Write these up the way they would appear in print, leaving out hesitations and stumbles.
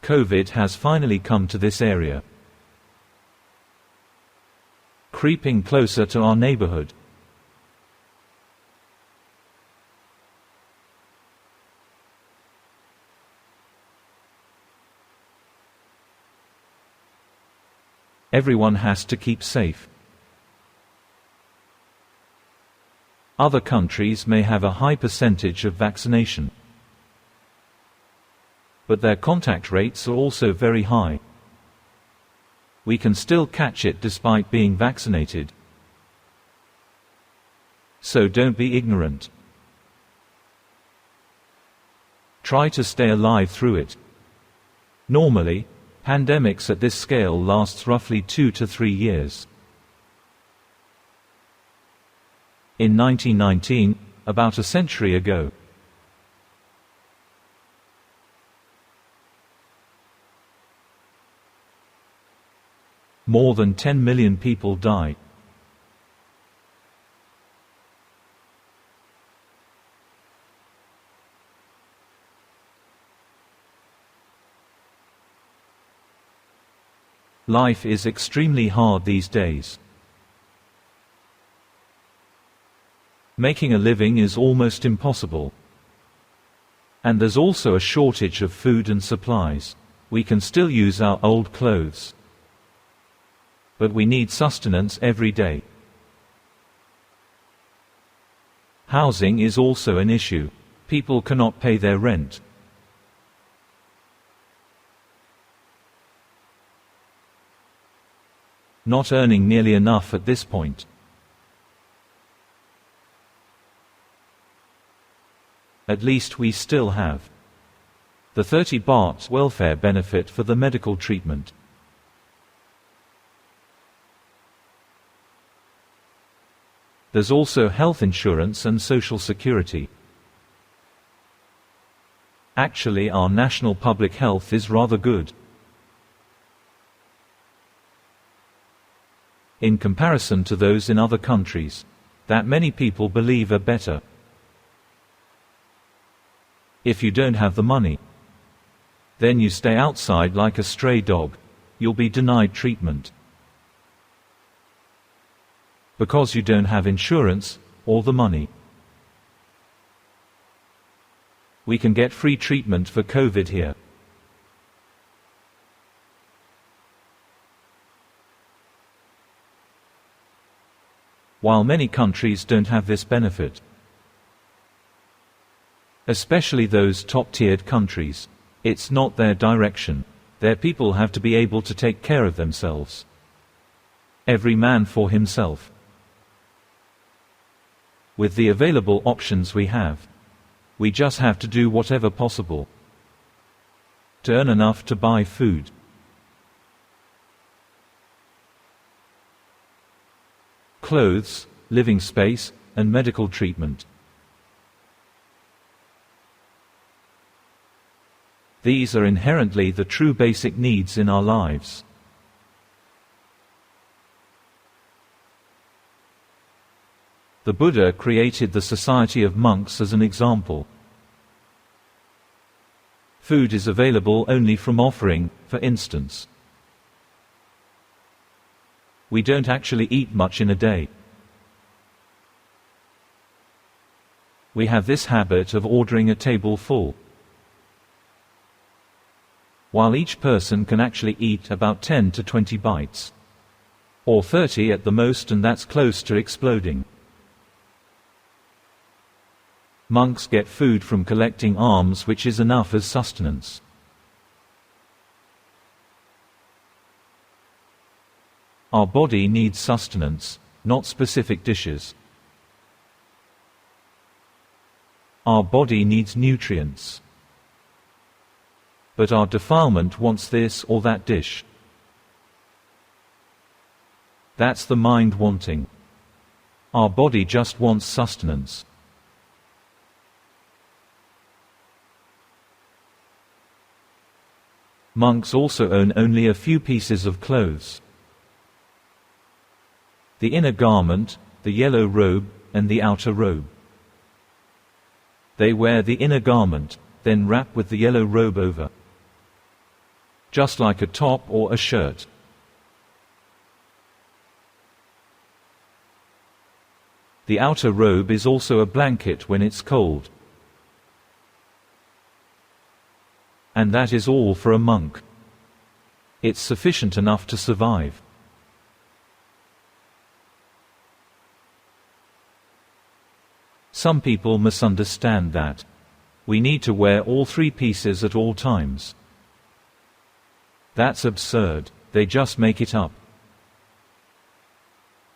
COVID has finally come to this area, creeping closer to our neighborhood. Everyone has to keep safe. Other countries may have a high percentage of vaccination, but their contact rates are also very high. We can still catch it despite being vaccinated. So don't be ignorant. Try to stay alive through it. Normally, pandemics at this scale lasts roughly 2 to 3 years. In 1919, about a century ago, more than 10 million people died. Life is extremely hard these days. Making a living is almost impossible. And there's also a shortage of food and supplies. We can still use our old clothes, but we need sustenance every day. Housing is also an issue. People cannot pay their rent. Not earning nearly enough at this point. At least we still have the 30 baht welfare benefit for the medical treatment. There's also health insurance and social security. Actually, our national public health is rather good. In comparison to those in other countries that many people believe are better. If you don't have the money, then you stay outside like a stray dog. You'll be denied treatment because you don't have insurance or the money. We can get free treatment for COVID here. While many countries don't have this benefit, especially those top-tiered countries, it's not their direction. Their people have to be able to take care of themselves. Every man for himself. With the available options we have, we just have to do whatever possible to earn enough to buy food. Clothes, living space, and medical treatment. These are inherently the true basic needs in our lives. The Buddha created the society of monks as an example. Food is available only from offering, for instance. We don't actually eat much in a day. We have this habit of ordering a table full, while each person can actually eat about 10 to 20 bites. Or 30 at the most, and that's close to exploding. Monks get food from collecting alms, which is enough as sustenance. Our body needs sustenance, not specific dishes. Our body needs nutrients. But our defilement wants this or that dish. That's the mind wanting. Our body just wants sustenance. Monks also own only a few pieces of clothes. The inner garment, the yellow robe, and the outer robe. They wear the inner garment, then wrap with the yellow robe over. just like a top or a shirt. The outer robe is also a blanket when it's cold. And that is all for a monk. It's sufficient enough to survive. Some people misunderstand that. We need to wear all three pieces at all times. That's absurd, they just make it up.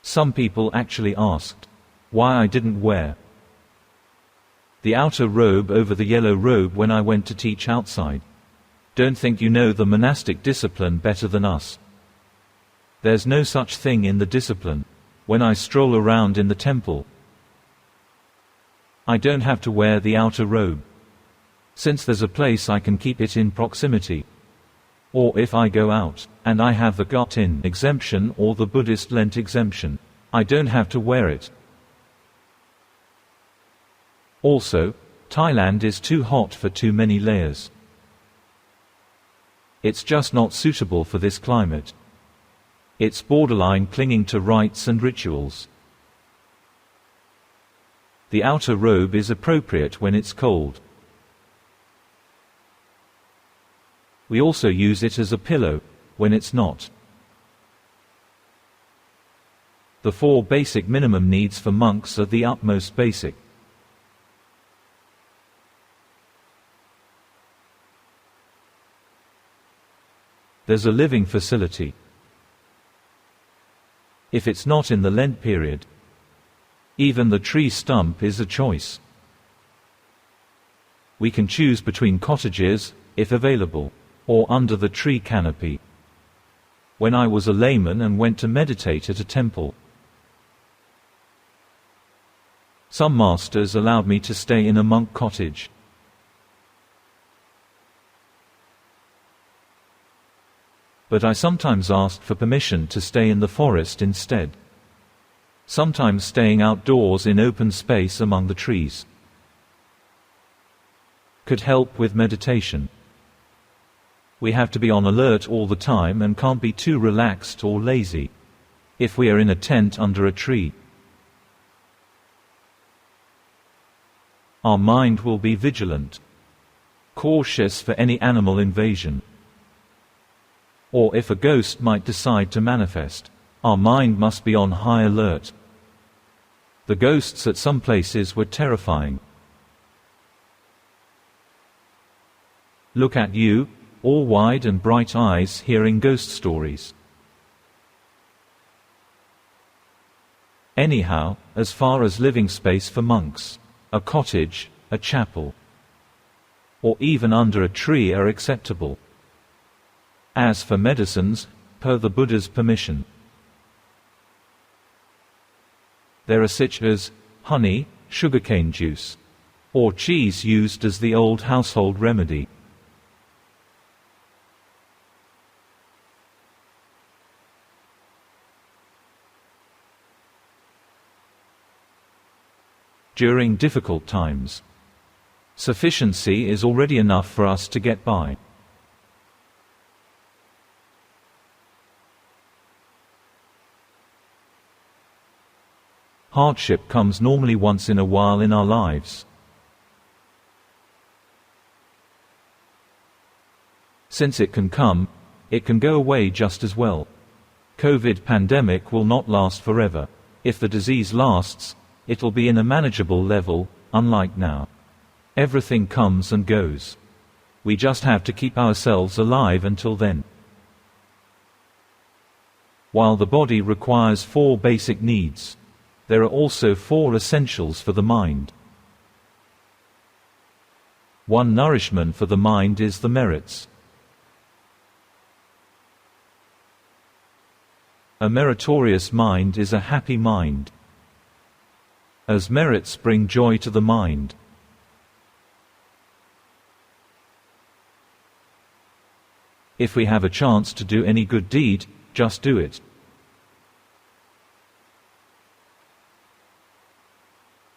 Some people actually asked why I didn't wear the outer robe over the yellow robe when I went to teach outside. Don't think you know the monastic discipline better than us. There's no such thing in the discipline. When I stroll around in the temple, I don't have to wear the outer robe, since there's a place I can keep it in proximity. Or if I go out, and I have the Gut-in exemption or the Buddhist Lent exemption, I don't have to wear it. Also, Thailand is too hot for too many layers. It's just not suitable for this climate. It's borderline clinging to rites and rituals. The outer robe is appropriate when it's cold. We also use it as a pillow when it's not. The 4 basic minimum needs for monks are the utmost basic. There's a living facility. If it's not in the Lent period, even the tree stump is a choice. We can choose between cottages, if available, or under the tree canopy. When I was a layman and went to meditate at a temple, some masters allowed me to stay in a monk cottage. But I sometimes asked for permission to stay in the forest instead. Sometimes staying outdoors in open space among the trees could help with meditation. We have to be on alert all the time and can't be too relaxed or lazy. If we are in a tent under a tree, our mind will be vigilant, cautious for any animal invasion. Or if a ghost might decide to manifest, our mind must be on high alert. The ghosts at some places were terrifying. Look at you, all wide and bright eyes hearing ghost stories. Anyhow, as far as living space for monks, a cottage, a chapel, or even under a tree are acceptable. As for medicines, per the Buddha's permission, there are such as honey, sugarcane juice, or cheese used as the old household remedy. During difficult times, sufficiency is already enough for us to get by. Hardship comes normally once in a while in our lives. Since it can come, it can go away just as well. COVID pandemic will not last forever. If the disease lasts, it'll be in a manageable level, unlike now. Everything comes and goes. We just have to keep ourselves alive until then. While the body requires 4 basic needs, there are also 4 essentials for the mind. One nourishment for the mind is the merits. A meritorious mind is a happy mind, as merits bring joy to the mind. If we have a chance to do any good deed, just do it.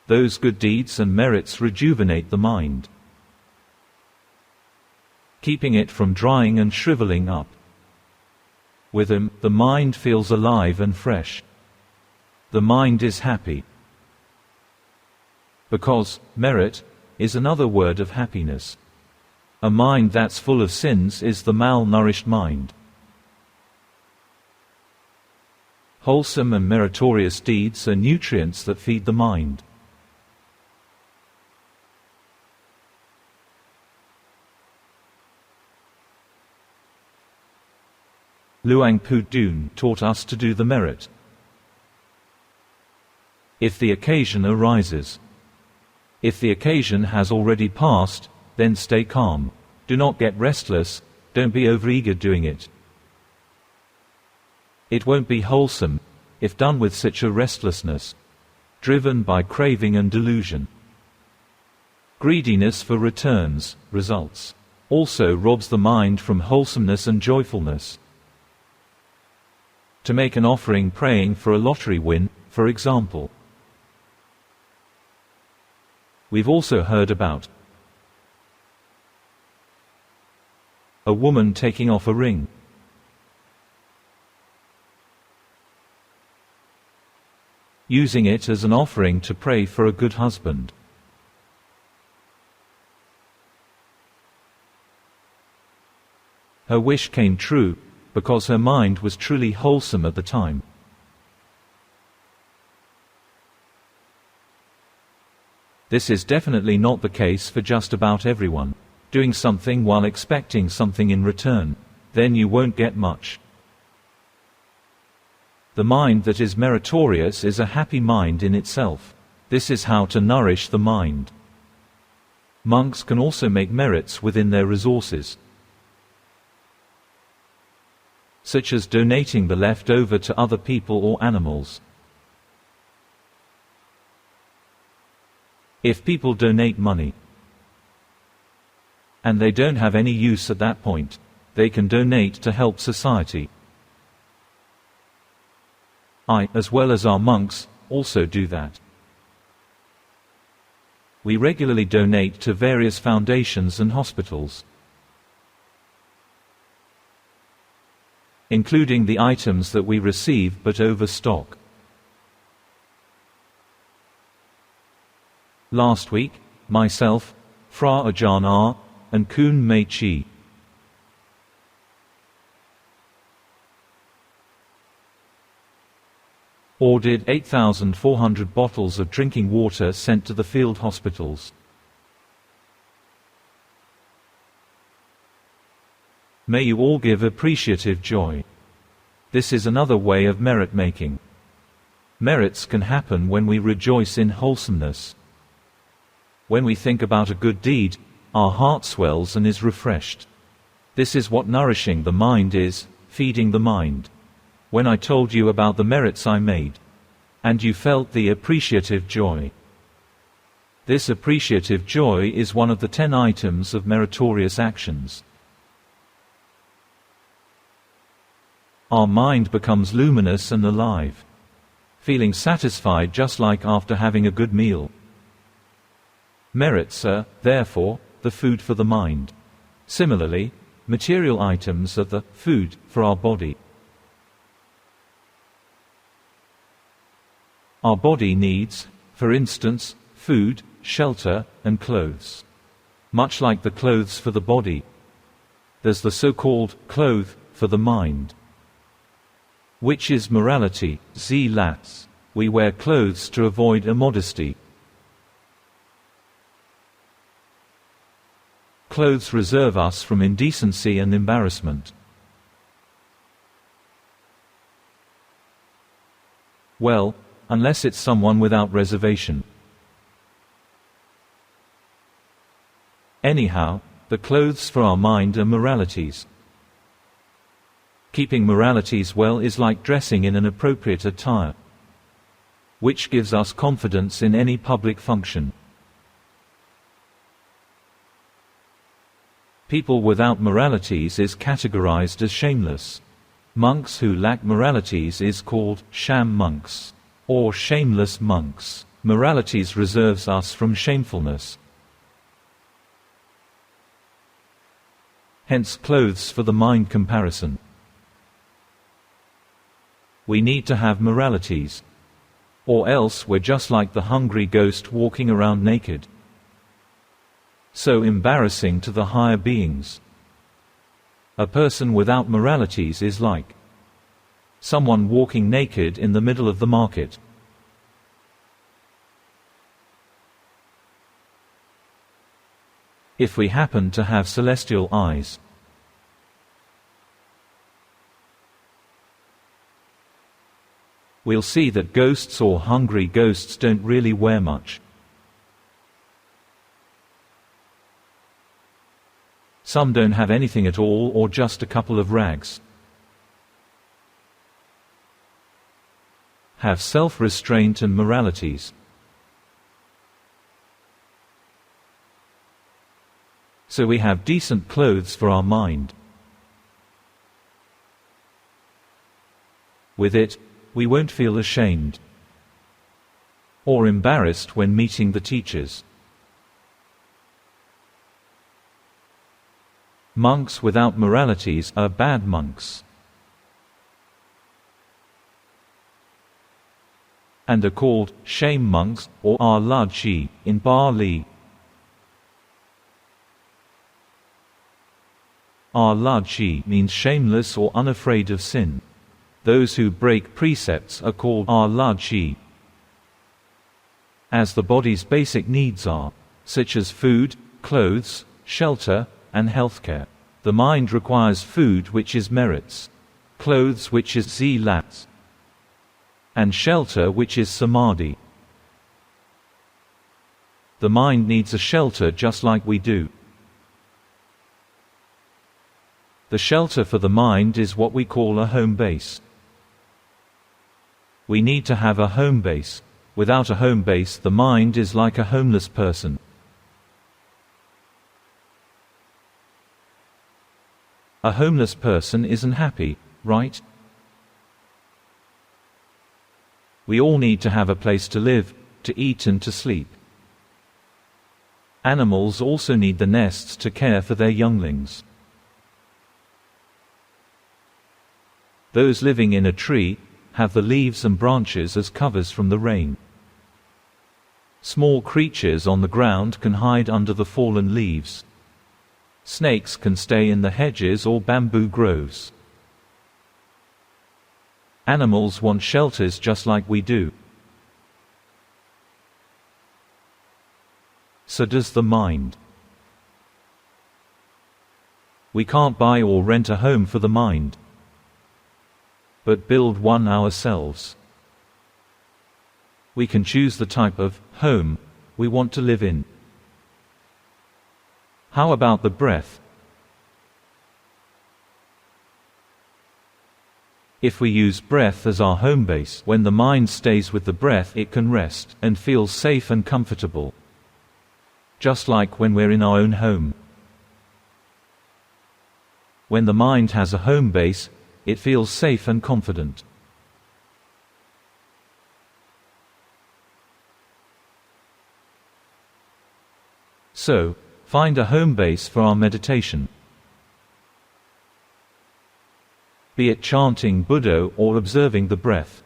Those good deeds and merits rejuvenate the mind. keeping it from drying and shriveling up. With them, the mind feels alive and fresh. The mind is happy. Because merit is another word of happiness. A mind that's full of sins is the malnourished mind. Wholesome and meritorious deeds are nutrients that feed the mind. Luang Pu Dun taught us to do the merit. If the occasion arises. If the occasion has already passed, then stay calm. Do not get restless, don't be overeager doing it. It won't be wholesome, if done with such a restlessness, driven by craving and delusion. Greediness for returns, results, also robs the mind from wholesomeness and joyfulness. To make an offering praying for a lottery win, for example. We've also heard about a woman taking off a ring. Using it as an offering to pray for a good husband. Her wish came true, because her mind was truly wholesome at the time. This is definitely not the case for just about everyone. Doing something while expecting something in return, then you won't get much. The mind that is meritorious is a happy mind in itself. This is how to nourish the mind. Monks can also make merits within their resources, such as donating the leftover to other people or animals. If people donate money, and they don't have any use at that point, they can donate to help society. I, as well as our monks, also do that. We regularly donate to various foundations and hospitals, including the items that we receive but overstock. Last week, myself, Fra Ajahn R, and Kun Mei Chi ordered 8,400 bottles of drinking water sent to the field hospitals. May you all give appreciative joy. This is another way of merit making. Merits can happen when we rejoice in wholesomeness. When we think about a good deed, our heart swells and is refreshed. This is what nourishing the mind is, feeding the mind. When I told you about the merits I made, and you felt the appreciative joy. This appreciative joy is one of the 10 items of meritorious actions. Our mind becomes luminous and alive, feeling satisfied just like after having a good meal. Merits are, therefore, the food for the mind. Similarly, material items are the food for our body. Our body needs, for instance, food, shelter, and clothes. Much like the clothes for the body, there's the so-called cloth for the mind, which is morality, zilats. We wear clothes to avoid immodesty. Clothes reserve us from indecency and embarrassment. Well, unless it's someone without reservation. Anyhow, the clothes for our mind are moralities. Keeping moralities well is like dressing in an appropriate attire, which gives us confidence in any public function. People without moralities is categorized as shameless. Monks who lack moralities is called sham monks, or shameless monks. Moralities reserves us from shamefulness. hence clothes for the mind comparison. We need to have moralities. Or else we're just like the hungry ghost walking around naked. So embarrassing to the higher beings. A person without moralities is like someone walking naked in the middle of the market. If we happen to have celestial eyes, we'll see that ghosts or hungry ghosts don't really wear much. Some don't have anything at all or just a couple of rags. Have self-restraint and moralities. So we have decent clothes for our mind. With it, we won't feel ashamed or embarrassed when meeting the teachers. Monks without moralities are bad monks, and are called shame monks or arlaji in Bali. Arlaji means shameless or unafraid of sin. Those who break precepts are called arlaji. As the body's basic needs are, such as food, clothes, shelter, and healthcare. The mind requires food, which is merits, clothes, which is zilats, and shelter, which is samadhi. The mind needs a shelter just like we do. The shelter for the mind is what we call a home base. We need to have a home base. Without a home base, the mind is like a homeless person. A homeless person isn't happy, right? We all need to have a place to live, to eat and to sleep. Animals also need the nests to care for their younglings. Those living in a tree have the leaves and branches as covers from the rain. Small creatures on the ground can hide under the fallen leaves. Snakes can stay in the hedges or bamboo groves. Animals want shelters just like we do. So does the mind. We can't buy or rent a home for the mind, but build one ourselves. We can choose the type of home we want to live in. How about the breath? If we use breath as our home base, when the mind stays with the breath, it can rest and feel safe and comfortable. Just like when we're in our own home. When the mind has a home base, it feels safe and confident. So, find a home base for our meditation. Be it chanting Buddha or observing the breath.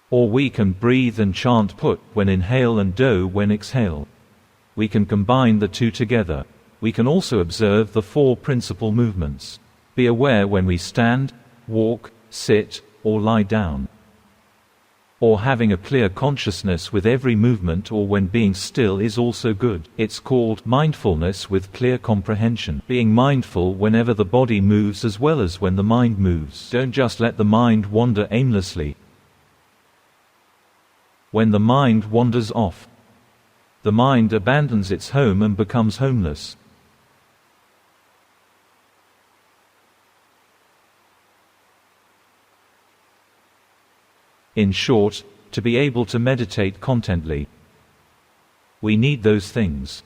Or we can breathe and chant Put when inhale and Do when exhale. We can combine the two together. We can also observe the four principal movements. Be aware when we stand, walk, sit, or lie down. Or having a clear consciousness with every movement, or when being still is also good. It's called mindfulness with clear comprehension. Being mindful whenever the body moves as well as when the mind moves. Don't just let the mind wander aimlessly. When the mind wanders off, the mind abandons its home and becomes homeless. In short, to be able to meditate contently, we need those things.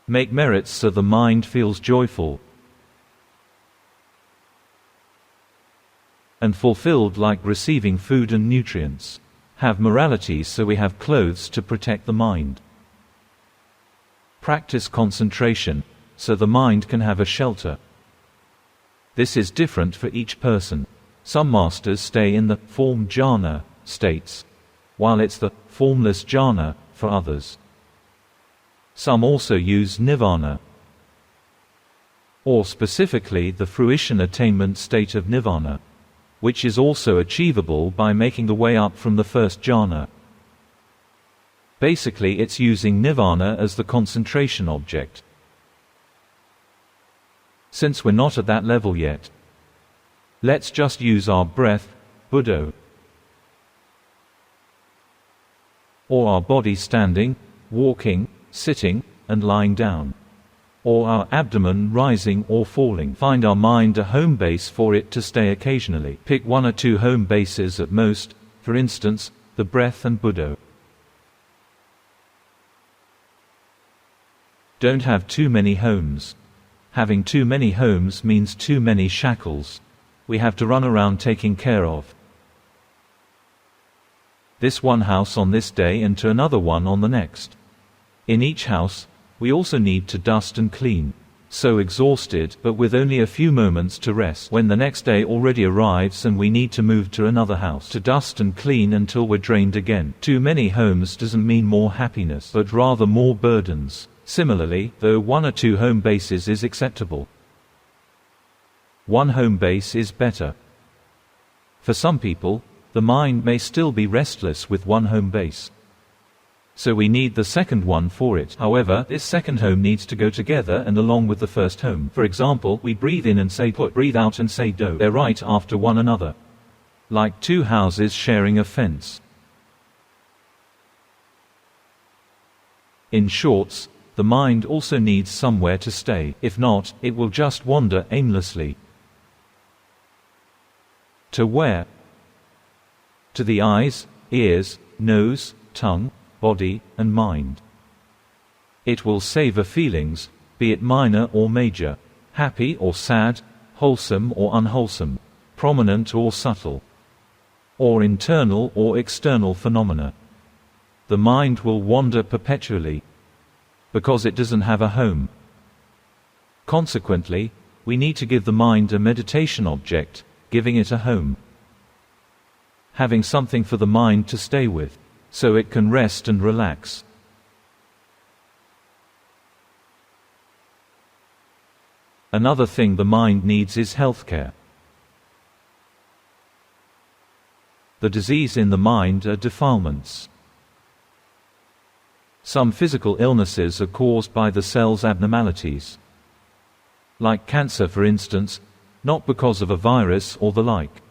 Make merits so the mind feels joyful and fulfilled, like receiving food and nutrients. Have morality so we have clothes to protect the mind. Practice concentration, so the mind can have a shelter. This is different for each person. Some masters stay in the form jhana states, while it's the formless jhana for others. Some also use nirvana, or specifically the fruition attainment state of nirvana, which is also achievable by making the way up from the first jhana. Basically, it's using nirvana as the concentration object. Since we're not at that level yet, let's just use our breath, Buddho, or our body standing, walking, sitting, and lying down, or our abdomen rising or falling. Find our mind a home base for it to stay occasionally. Pick 1 or 2 home bases at most, for instance, the breath and Buddho. Don't have too many homes. Having too many homes means too many shackles we have to run around taking care of. This one house on this day and to another one on the next. In each house, we also need to dust and clean. So exhausted, but with only a few moments to rest when the next day already arrives and we need to move to another house to dust and clean until we're drained again. Too many homes doesn't mean more happiness, but rather more burdens. Similarly, though 1 or 2 home bases is acceptable, 1 home base is better. For some people, the mind may still be restless with 1 home base, so we need the second one for it. However, this second home needs to go together and along with the first home. For example, we breathe in and say put, breathe out and say do. They're right after one another, like 2 houses sharing a fence. In shorts, the mind also needs somewhere to stay. If not, it will just wander aimlessly. To where? To the eyes, ears, nose, tongue, body, and mind. It will savor feelings, be it minor or major, happy or sad, wholesome or unwholesome, prominent or subtle, or internal or external phenomena. The mind will wander perpetually, because it doesn't have a home. Consequently, we need to give the mind a meditation object, giving it a home. Having something for the mind to stay with, so it can rest and relax. Another thing the mind needs is healthcare. The disease in the mind are defilements. Some physical illnesses are caused by the cell's abnormalities, like cancer for instance, not because of a virus or the like.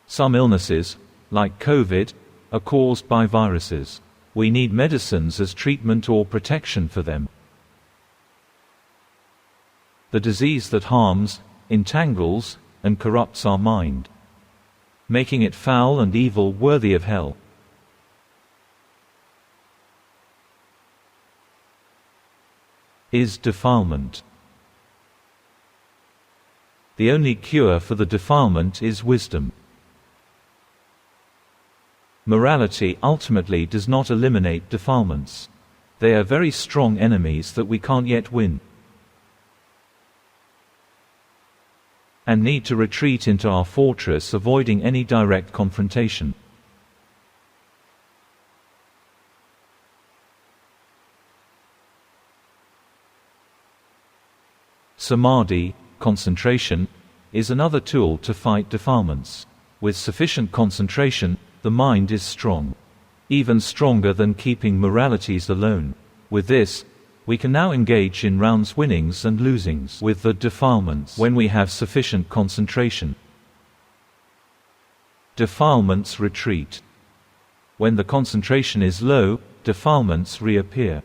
Some illnesses, like COVID, are caused by viruses. We need medicines as treatment or protection for them. The disease that harms, entangles, and corrupts our mind, making it foul and evil, worthy of hell, is defilement. The only cure for the defilement is wisdom. Morality ultimately does not eliminate defilements. They are very strong enemies that we can't yet win, and need to retreat into our fortress, avoiding any direct confrontation. Samadhi, concentration, is another tool to fight defilements. With sufficient concentration, the mind is strong, even stronger than keeping moralities alone. With this, we can now engage in rounds, winnings and losings with the defilements when we have sufficient concentration. Defilements retreat. When the concentration is low, defilements reappear.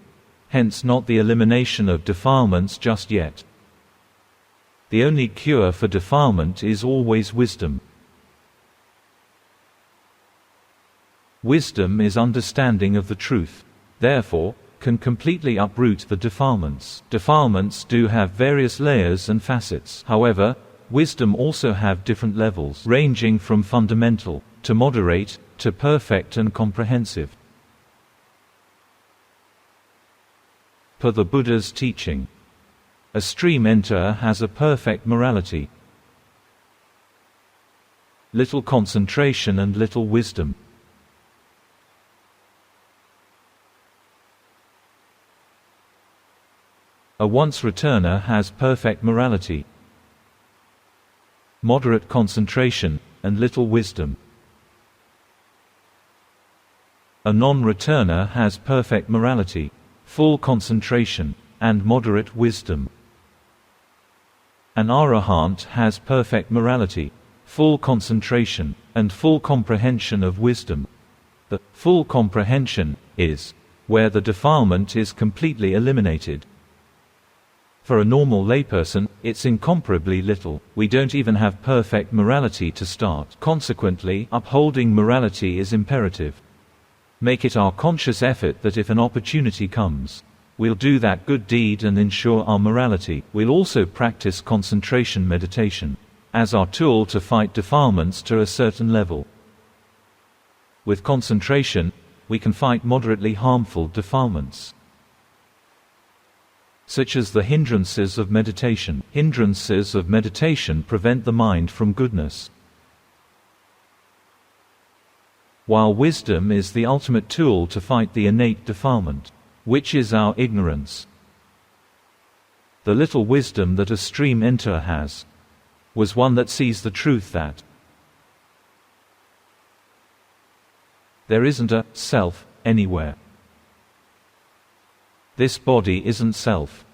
Hence not the elimination of defilements just yet. The only cure for defilement is always wisdom. Wisdom is understanding of the truth, therefore, can completely uproot the defilements. Defilements do have various layers and facets. However, wisdom also have different levels, ranging from fundamental, to moderate, to perfect and comprehensive. per the Buddha's teaching. A stream enterer has a perfect morality, little concentration and little wisdom. A once returner has perfect morality, moderate concentration, and little wisdom. A non-returner has perfect morality, full concentration, and moderate wisdom. An arahant has perfect morality, full concentration, and full comprehension of wisdom. The full comprehension is where the defilement is completely eliminated. For a normal layperson, it's incomparably little. We don't even have perfect morality to start. Consequently, upholding morality is imperative. Make it our conscious effort that if an opportunity comes, we'll do that good deed and ensure our morality. We'll also practice concentration meditation as our tool to fight defilements to a certain level. With concentration, we can fight moderately harmful defilements, such as the hindrances of meditation. Hindrances of meditation prevent the mind from goodness, while wisdom is the ultimate tool to fight the innate defilement, which is our ignorance. The little wisdom that a stream enterer has was one that sees the truth that there isn't a self anywhere. This body isn't self.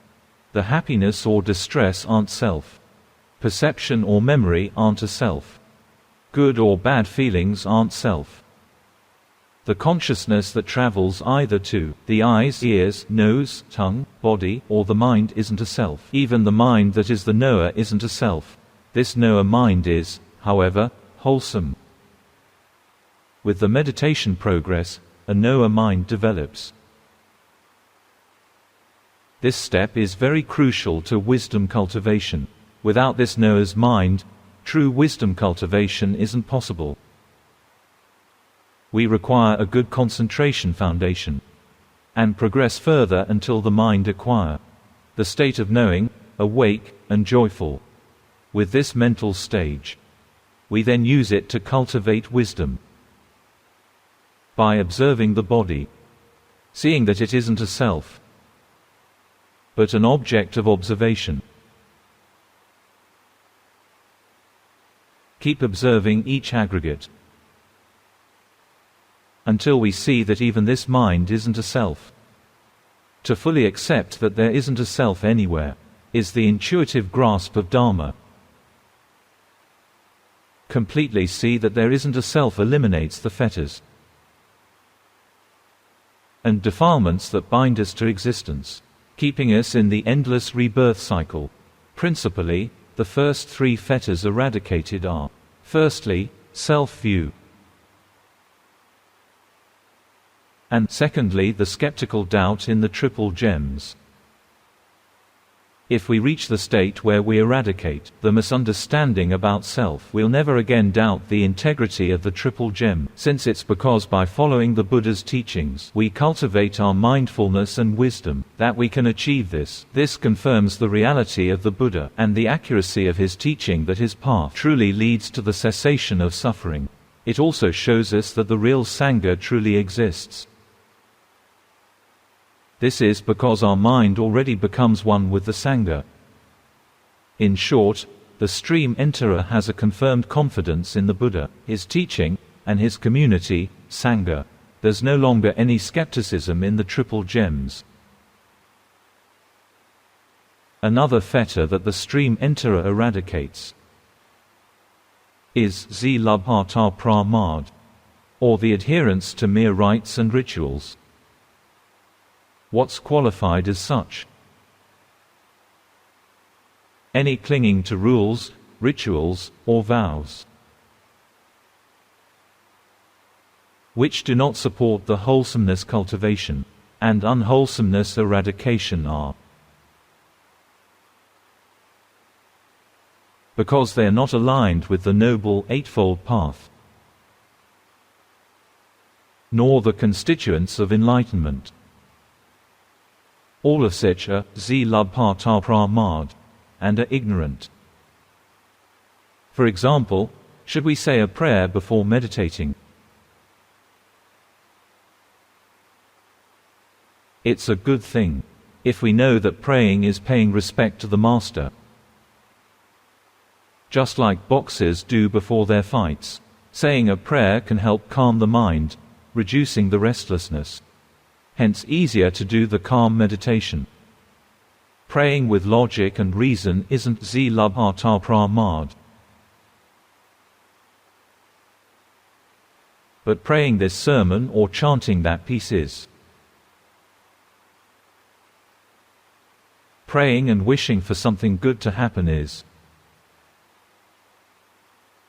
The happiness or distress aren't self. Perception or memory aren't a self. Good or bad feelings aren't self. The consciousness that travels either to the eyes, ears, nose, tongue, body, or the mind isn't a self. Even the mind that is the knower isn't a self. This knower mind is, however, wholesome. With the meditation progress, a knower mind develops. This step is very crucial to wisdom cultivation. Without this knower's mind, true wisdom cultivation isn't possible. We require a good concentration foundation, and progress further until the mind acquire the state of knowing, awake, and joyful. With this mental stage, we then use it to cultivate wisdom. By observing the body, seeing that it isn't a self, but an object of observation. Keep observing each aggregate until we see that even this mind isn't a self. To fully accept that there isn't a self anywhere is the intuitive grasp of Dharma. Completely see that there isn't a self eliminates the fetters and defilements that bind us to existence, keeping us in the endless rebirth cycle. Principally, the first three fetters eradicated are: firstly, self-view, and secondly, the skeptical doubt in the triple gems. If we reach the state where we eradicate the misunderstanding about self, we'll never again doubt the integrity of the triple gem, since it's because by following the Buddha's teachings we cultivate our mindfulness and wisdom that we can achieve this. This confirms the reality of the Buddha and the accuracy of his teaching that his path truly leads to the cessation of suffering. It also shows us that the real Sangha truly exists. This is because our mind already becomes one with the Sangha. In short, the stream enterer has a confirmed confidence in the Buddha, his teaching, and his community, Sangha. There's no longer any skepticism in the triple gems. Another fetter that the stream enterer eradicates is zilabhata pramad, or the adherence to mere rites and rituals. What's qualified as such? Any clinging to rules, rituals, or vows which do not support the wholesomeness cultivation and unwholesomeness eradication are, because they are not aligned with the Noble Eightfold Path, nor the constituents of enlightenment. All of such are zilabha-pramad, and are ignorant. For example, should we say a prayer before meditating? It's a good thing, if we know that praying is paying respect to the master. Just like boxers do before their fights, saying a prayer can help calm the mind, reducing the restlessness. Hence easier to do the calm meditation. Praying with logic and reason isn't zilabha-pramad. But praying this sermon or chanting that piece is. Praying and wishing for something good to happen is.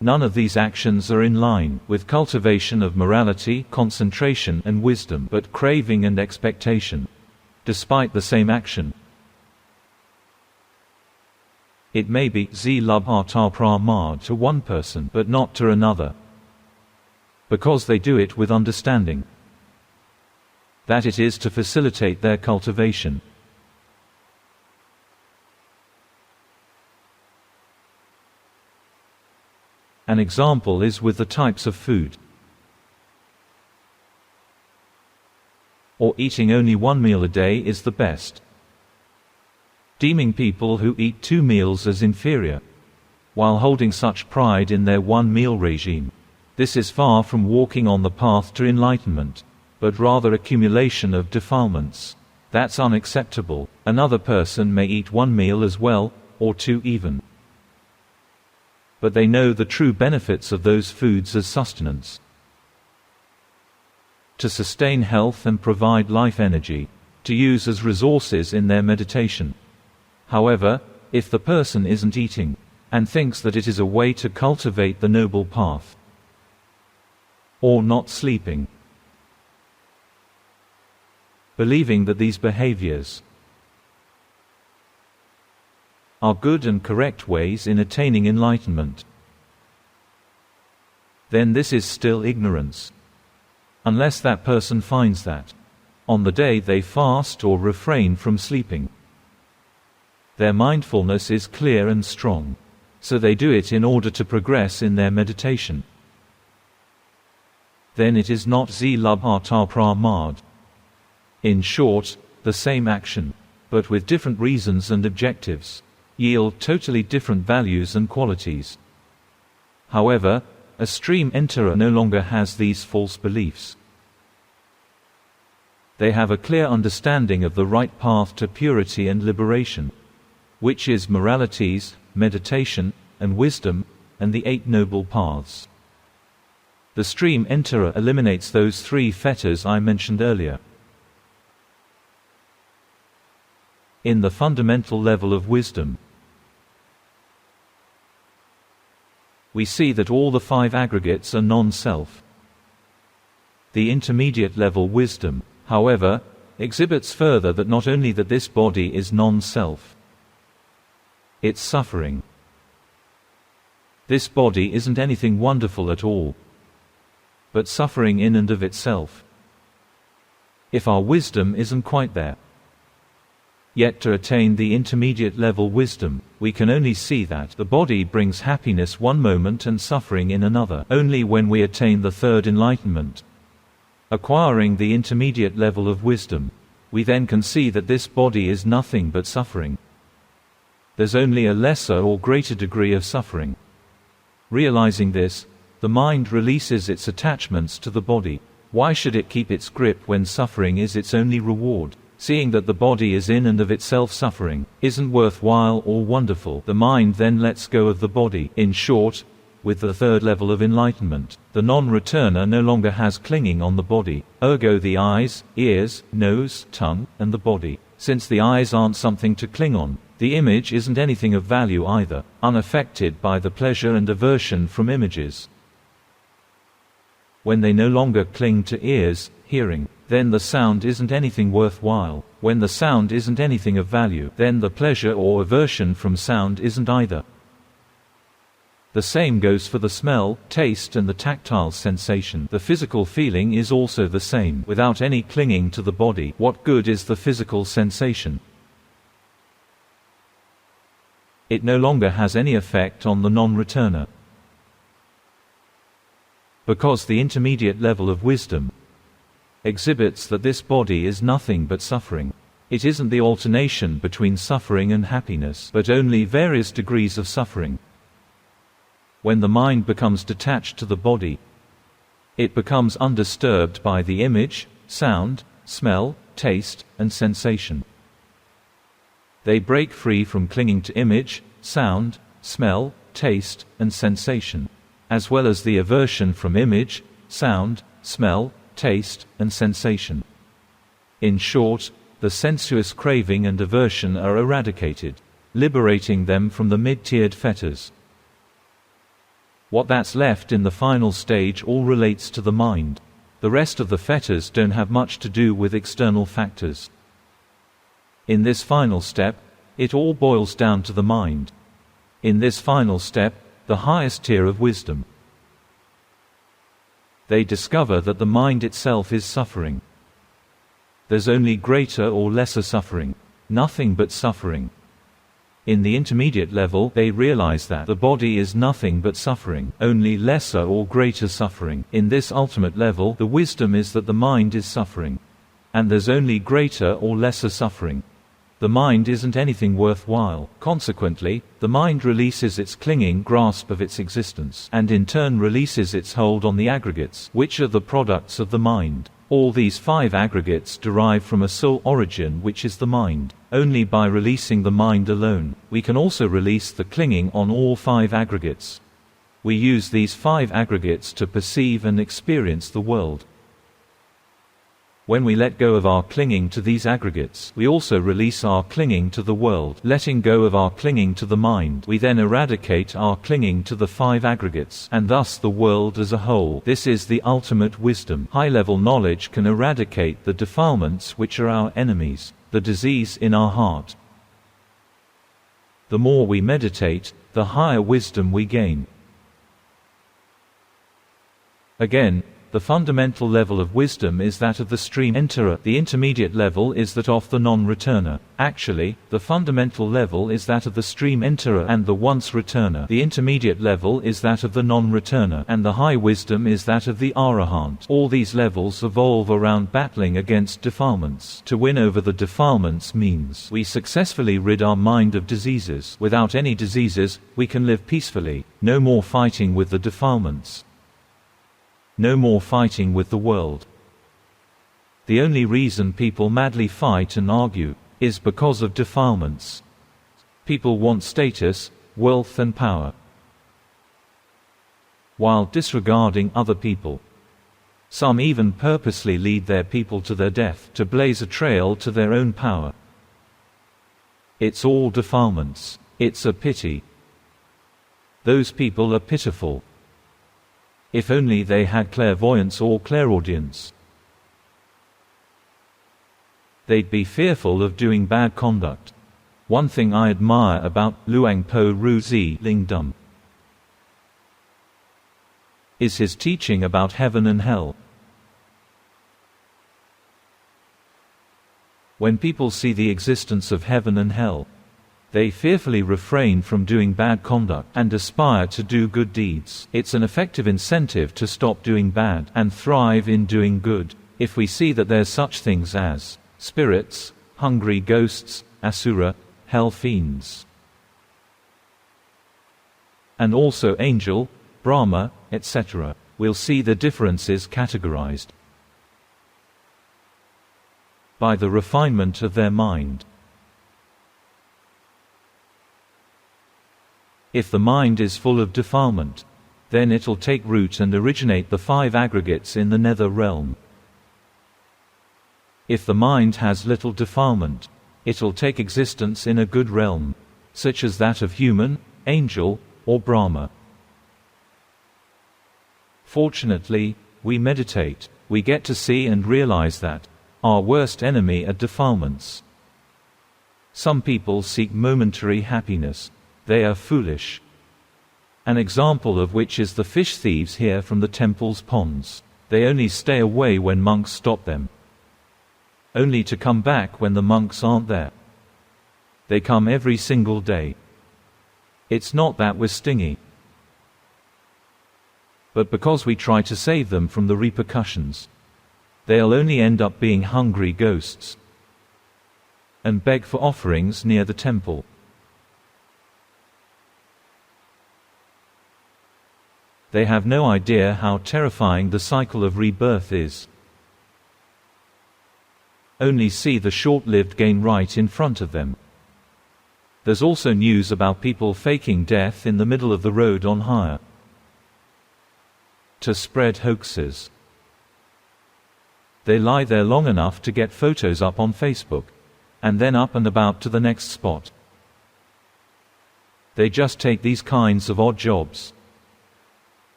None of these actions are in line with cultivation of morality, concentration and wisdom, but craving and expectation, despite the same action. It may be zilabha-pramad to one person but not to another, because they do it with understanding that it is to facilitate their cultivation. An example is with the types of food. Or eating only one meal a day is the best. Deeming people who eat 2 meals as inferior, while holding such pride in their one-meal regime. This is far from walking on the path to enlightenment, but rather accumulation of defilements. That's unacceptable. Another person may eat 1 meal as well, or 2 even. But they know the true benefits of those foods as sustenance, to sustain health and provide life energy, to use as resources in their meditation. However, if the person isn't eating, and thinks that it is a way to cultivate the noble path, or not sleeping, believing that these behaviors are good and correct ways in attaining enlightenment, then this is still ignorance. Unless that person finds that, on the day they fast or refrain from sleeping, their mindfulness is clear and strong, so they do it in order to progress in their meditation, then it is not zilabha-pramad. In short, the same action, but with different reasons and objectives, yield totally different values and qualities. However, a stream enterer no longer has these false beliefs. They have a clear understanding of the right path to purity and liberation, which is moralities, meditation, and wisdom, and the 8 noble paths. The stream enterer eliminates those 3 fetters I mentioned earlier. In the fundamental level of wisdom, we see that all the 5 aggregates are non-self. The intermediate level wisdom, however, exhibits further that not only that this body is non-self, it's suffering. This body isn't anything wonderful at all, but suffering in and of itself. If our wisdom isn't quite there yet to attain the intermediate level wisdom, we can only see that the body brings happiness one moment and suffering in another. Only when we attain the 3rd enlightenment, acquiring the intermediate level of wisdom, we then can see that this body is nothing but suffering. There's only a lesser or greater degree of suffering. Realizing this, the mind releases its attachments to the body. Why should it keep its grip when suffering is its only reward? Seeing that the body is in and of itself suffering, isn't worthwhile or wonderful, the mind then lets go of the body. In short, with the 3rd level of enlightenment, the non-returner no longer has clinging on the body, ergo the eyes, ears, nose, tongue, and the body. Since the eyes aren't something to cling on, the image isn't anything of value either, unaffected by the pleasure and aversion from images. When they no longer cling to ears, hearing, then the sound isn't anything worthwhile. When the sound isn't anything of value, then the pleasure or aversion from sound isn't either. The same goes for the smell, taste and the tactile sensation. The physical feeling is also the same. Without any clinging to the body, what good is the physical sensation? It no longer has any effect on the non-returner. Because the intermediate level of wisdom exhibits that this body is nothing but suffering. It isn't the alternation between suffering and happiness, but only various degrees of suffering. When the mind becomes detached to the body, it becomes undisturbed by the image, sound, smell, taste, and sensation. They break free from clinging to image, sound, smell, taste, and sensation, as well as the aversion from image, sound, smell, taste, and sensation. In short, the sensuous craving and aversion are eradicated, liberating them from the mid-tiered fetters. What that's left in the final stage all relates to the mind. The rest of the fetters don't have much to do with external factors. In this final step, it all boils down to the mind. In this final step, the highest tier of wisdom, they discover that the mind itself is suffering. There's only greater or lesser suffering, nothing but suffering. In the intermediate level, they realize that the body is nothing but suffering, only lesser or greater suffering. In this ultimate level, the wisdom is that the mind is suffering, and there's only greater or lesser suffering. The mind isn't anything worthwhile. Consequently, the mind releases its clinging grasp of its existence, and in turn releases its hold on the aggregates, which are the products of the mind. All these 5 aggregates derive from a sole origin, which is the mind. Only by releasing the mind alone, we can also release the clinging on all 5 aggregates. We use these 5 aggregates to perceive and experience the world. When we let go of our clinging to these aggregates, we also release our clinging to the world. Letting go of our clinging to the mind, we then eradicate our clinging to the 5 aggregates, and thus the world as a whole. This is the ultimate wisdom. High-level knowledge can eradicate the defilements which are our enemies, the disease in our heart. The more we meditate, the higher wisdom we gain. Again, the fundamental level of wisdom is that of the stream enterer. The intermediate level is that of the non-returner. Actually, the fundamental level is that of the stream enterer and the once returner. The intermediate level is that of the non-returner, and the high wisdom is that of the arahant. All these levels evolve around battling against defilements. To win over the defilements means we successfully rid our mind of diseases. Without any diseases, we can live peacefully. No more fighting with the defilements. No more fighting with the world. The only reason people madly fight and argue is because of defilements. People want status, wealth and power, while disregarding other people. Some even purposely lead their people to their death, to blaze a trail to their own power. It's all defilements. It's a pity. Those people are pitiful. If only they had clairvoyance or clairaudience, they'd be fearful of doing bad conduct. One thing I admire about Luang Por Ru Zi Ling Dum is his teaching about heaven and hell. When people see the existence of heaven and hell, they fearfully refrain from doing bad conduct and aspire to do good deeds. It's an effective incentive to stop doing bad and thrive in doing good. If we see that there's such things as spirits, hungry ghosts, asura, hell fiends, and also angel, Brahma, etc., we'll see the differences categorized by the refinement of their mind. If the mind is full of defilement, then it'll take root and originate the 5 aggregates in the nether realm. If the mind has little defilement, it'll take existence in a good realm, such as that of human, angel, or Brahma. Fortunately, we meditate. We get to see and realize that our worst enemy are defilements. Some people seek momentary happiness. They are foolish. An example of which is the fish thieves here from the temple's ponds. They only stay away when monks stop them, only to come back when the monks aren't there. They come every single day. It's not that we're stingy, but because we try to save them from the repercussions. They'll only end up being hungry ghosts and beg for offerings near the temple. They have no idea how terrifying the cycle of rebirth is. Only see the short-lived gain right in front of them. There's also news about people faking death in the middle of the road on hire to spread hoaxes. They lie there long enough to get photos up on Facebook, and then up and about to the next spot. They just take these kinds of odd jobs.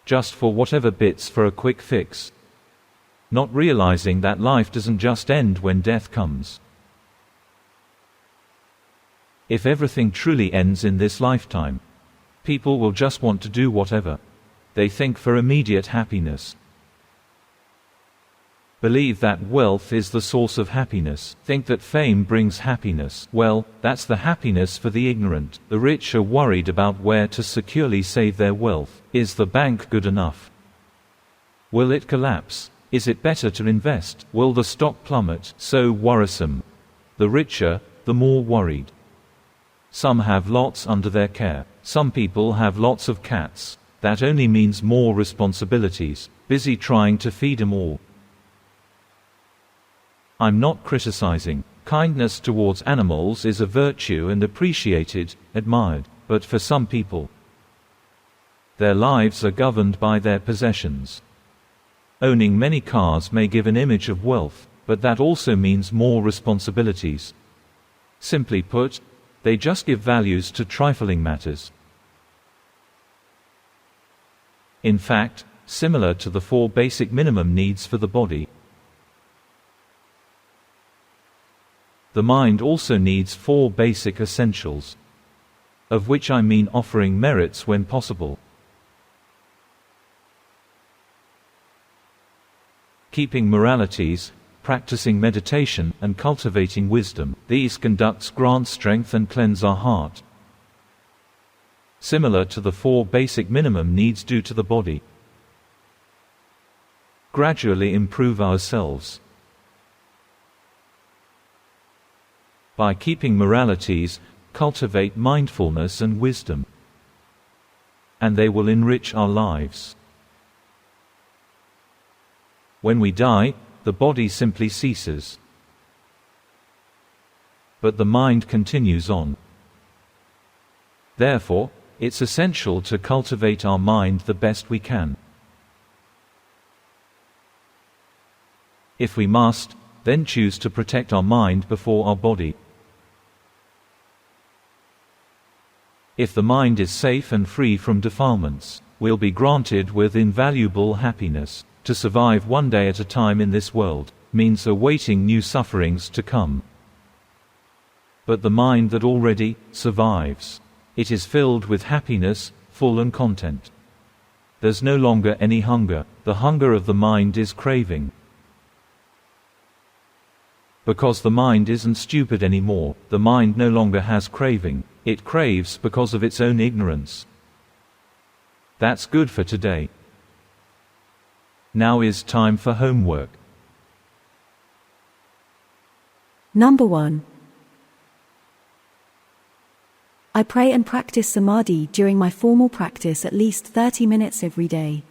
Just for whatever bits for a quick fix, not realizing that life doesn't just end when death comes. If everything truly ends in this lifetime, people will just want to do whatever they think for immediate happiness. Believe that wealth is the source of happiness. Think that fame brings happiness. Well, that's the happiness for the ignorant. The rich are worried about where to securely save their wealth. Is the bank good enough? Will it collapse? Is it better to invest? Will the stock plummet? So worrisome. The richer, the more worried. Some have lots under their care. Some people have lots of cats. That only means more responsibilities, busy trying to feed them all. I'm not criticizing. Kindness towards animals is a virtue and appreciated, admired. But for some people, their lives are governed by their possessions. Owning many cars may give an image of wealth, but that also means more responsibilities. Simply put, they just give values to trifling matters. In fact, similar to the 4 basic minimum needs for the body, the mind also needs 4 basic essentials, of which I mean offering merits when possible, keeping moralities, practicing meditation, and cultivating wisdom. These conducts grant strength and cleanse our heart, similar to the 4 basic minimum needs do to the body. Gradually improve ourselves by keeping moralities, cultivate mindfulness and wisdom, and they will enrich our lives. When we die, the body simply ceases, but the mind continues on. Therefore, it's essential to cultivate our mind the best we can. If we must, then choose to protect our mind before our body. If the mind is safe and free from defilements, we'll be granted with invaluable happiness. To survive one day at a time in this world means awaiting new sufferings to come. But the mind that already survives, it is filled with happiness, full and content. There's no longer any hunger. The hunger of the mind is craving. Because the mind isn't stupid anymore, the mind no longer has craving. It craves because of its own ignorance. That's good for today. Now is time for homework. Number 1. I pray and practice samadhi during my formal practice at least 30 minutes every day.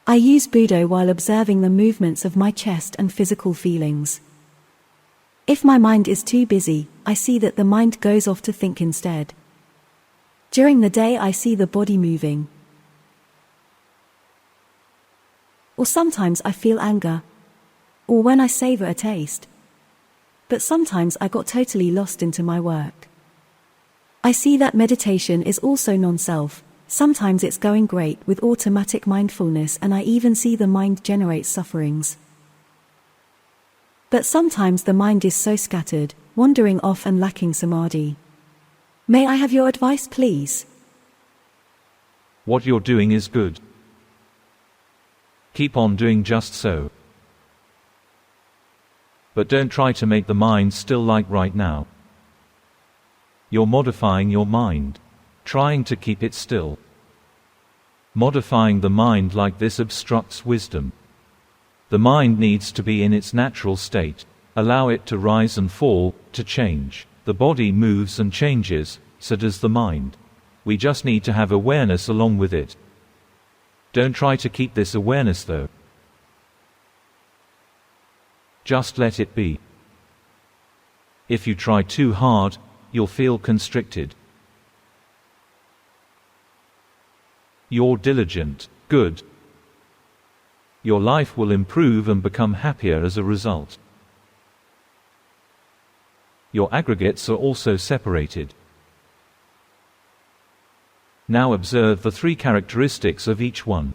I use Budo while observing the movements of my chest and physical feelings. If my mind is too busy, I see that the mind goes off to think instead. During the day I see the body moving. Or sometimes I feel anger, or when I savor a taste. But sometimes I got totally lost into my work. I see that meditation is also non-self. Sometimes it's going great with automatic mindfulness, and I even see the mind generate sufferings. But sometimes the mind is so scattered, wandering off and lacking samadhi. May I have your advice, please? What you're doing is good. Keep on doing just so. But don't try to make the mind still like right now. You're modifying your mind, trying to keep it still. Modifying the mind like this obstructs wisdom. The mind needs to be in its natural state. Allow it to rise and fall, to change. The body moves and changes, so does the mind. We just need to have awareness along with it. Don't try to keep this awareness though. Just let it be. If you try too hard, you'll feel constricted. You're diligent, good. Your life will improve and become happier as a result. Your aggregates are also separated. Now observe the three characteristics of each one.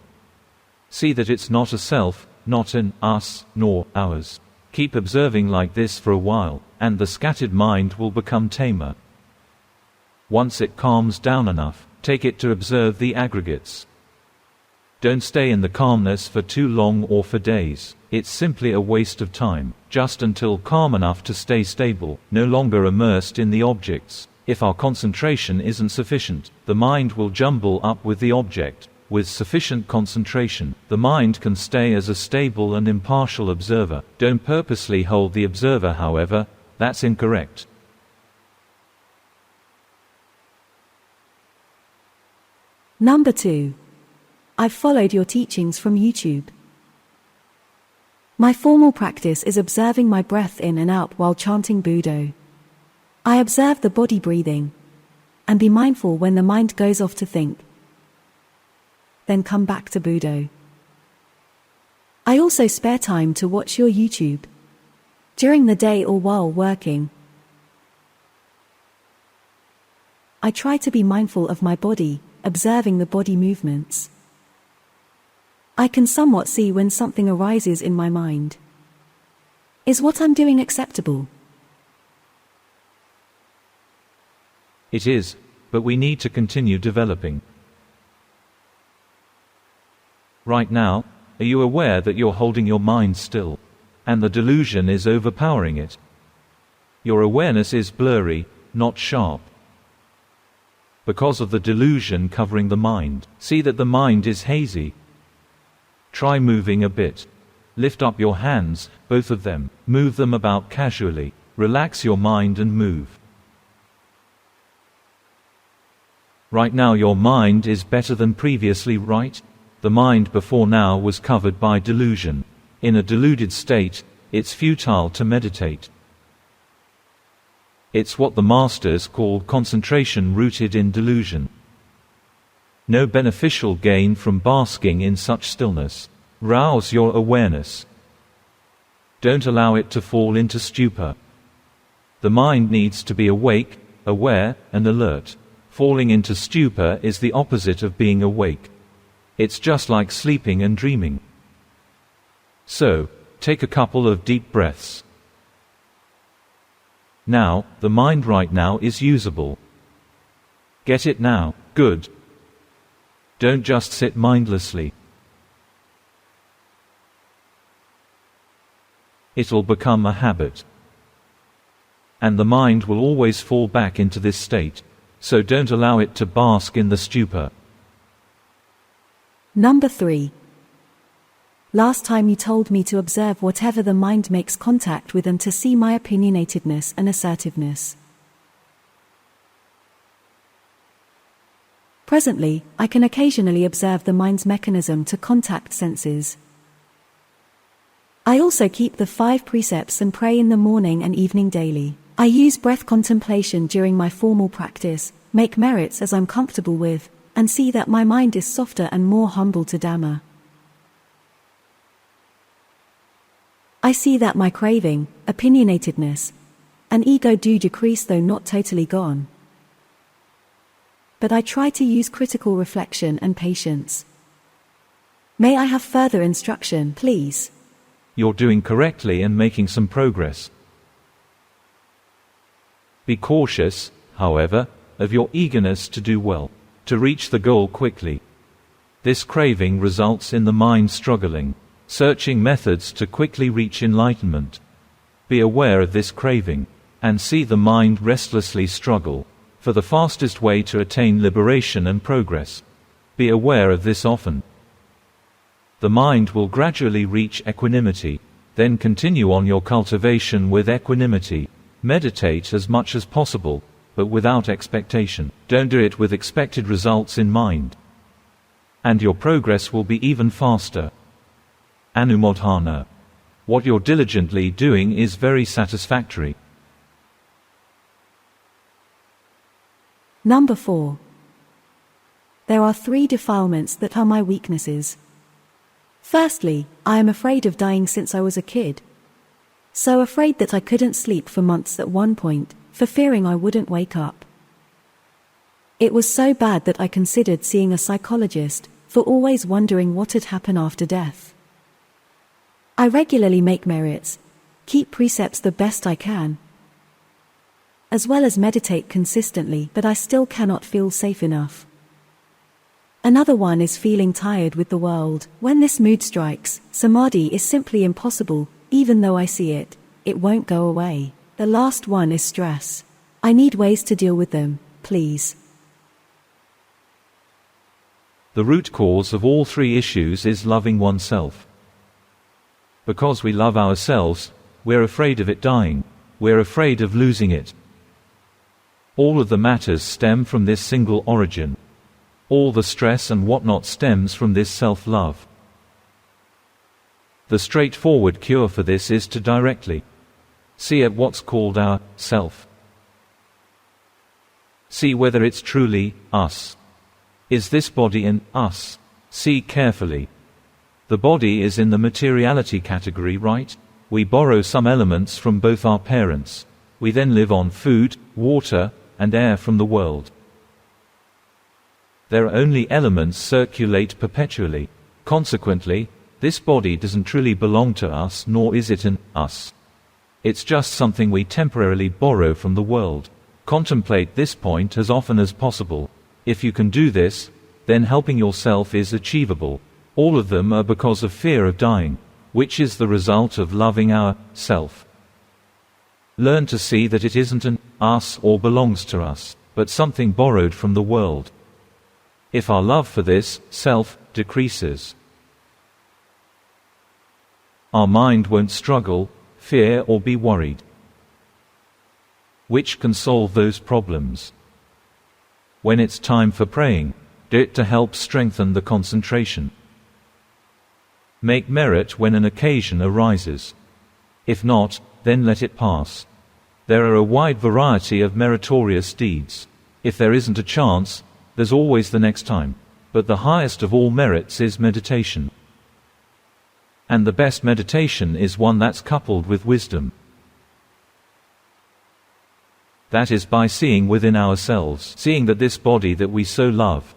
See that it's not a self, not an us, nor ours. Keep observing like this for a while, and the scattered mind will become tamer. Once it calms down enough, take it to observe the aggregates. Don't stay in the calmness for too long or for days. It's simply a waste of time, just until calm enough to stay stable, no longer immersed in the objects. If our concentration isn't sufficient, the mind will jumble up with the object. With sufficient concentration, the mind can stay as a stable and impartial observer. Don't purposely hold the observer, however, that's incorrect. Number 2. I've followed your teachings from YouTube. My formal practice is observing my breath in and out while chanting Budo. I observe the body breathing, and be mindful when the mind goes off to think. Then come back to Budo. I also spare time to watch your YouTube, during the day or while working. I try to be mindful of my body, observing the body movements. I can somewhat see when something arises in my mind. Is what I'm doing acceptable? It is, but we need to continue developing. Right now, are you aware that you're holding your mind still, and the delusion is overpowering it? Your awareness is blurry, not sharp. Because of the delusion covering the mind, see that the mind is hazy. Try moving a bit. Lift up your hands, both of them, move them about casually. Relax your mind and move. Right now your mind is better than previously, right? The mind before now was covered by delusion. In a deluded state, it's futile to meditate. It's what the masters call concentration rooted in delusion. No beneficial gain from basking in such stillness. Rouse your awareness. Don't allow it to fall into stupor. The mind needs to be awake, aware, and alert. Falling into stupor is the opposite of being awake. It's just like sleeping and dreaming. So, take a couple of deep breaths. Now, the mind right now is usable. Get it now, good. Don't just sit mindlessly. It'll become a habit. And the mind will always fall back into this state. So don't allow it to bask in the stupor. Number 3. Last time you told me to observe whatever the mind makes contact with and to see my opinionatedness and assertiveness. Presently, I can occasionally observe the mind's mechanism to contact senses. I also keep the 5 precepts and pray in the morning and evening daily. I use breath contemplation during my formal practice, make merits as I'm comfortable with, and see that my mind is softer and more humble to Dhamma. I see that my craving, opinionatedness, and ego do decrease, though not totally gone. But I try to use critical reflection and patience. May I have further instruction, please? You're doing correctly and making some progress. Be cautious, however, of your eagerness to do well, to reach the goal quickly. This craving results in the mind struggling, searching methods to quickly reach enlightenment. Be aware of this craving, and see the mind restlessly struggle for the fastest way to attain liberation and progress. Be aware of this often. The mind will gradually reach equanimity, then continue on your cultivation with equanimity. Meditate as much as possible, but without expectation. Don't do it with expected results in mind. And your progress will be even faster. Anumodhana. What you're diligently doing is very satisfactory. Number 4. There are 3 defilements that are my weaknesses. Firstly, I am afraid of dying since I was a kid. So afraid that I couldn't sleep for months at one point, for fearing I wouldn't wake up. It was so bad that I considered seeing a psychologist, for always wondering what had happened after death. I regularly make merits, keep precepts the best I can, as well as meditate consistently, but I still cannot feel safe enough. Another one is feeling tired with the world. When this mood strikes, samadhi is simply impossible. Even though I see it, it won't go away. The last one is stress. I need ways to deal with them, please. The root cause of all 3 issues is loving oneself. Because we love ourselves, we're afraid of it dying. We're afraid of losing it. All of the matters stem from this single origin. All the stress and whatnot stems from this self-love. The straightforward cure for this is to directly see at what's called our self. See whether it's truly us. Is this body in us? See carefully. The body is in the materiality category, right? We borrow some elements from both our parents. We then live on food, water, and air from the world. Their only elements circulate perpetually. Consequently, this body doesn't truly belong to us, nor is it an us. It's just something we temporarily borrow from the world. Contemplate this point as often as possible. If you can do this, then helping yourself is achievable. All of them are because of fear of dying, which is the result of loving our self. Learn to see that it isn't an us or belongs to us, but something borrowed from the world. If our love for this self decreases, our mind won't struggle, fear, or be worried. Which can solve those problems? When it's time for praying, do it to help strengthen the concentration. Make merit when an occasion arises. If not, then let it pass. There are a wide variety of meritorious deeds. If there isn't a chance, there's always the next time. But the highest of all merits is meditation. And the best meditation is one that's coupled with wisdom. That is by seeing within ourselves, seeing that this body that we so love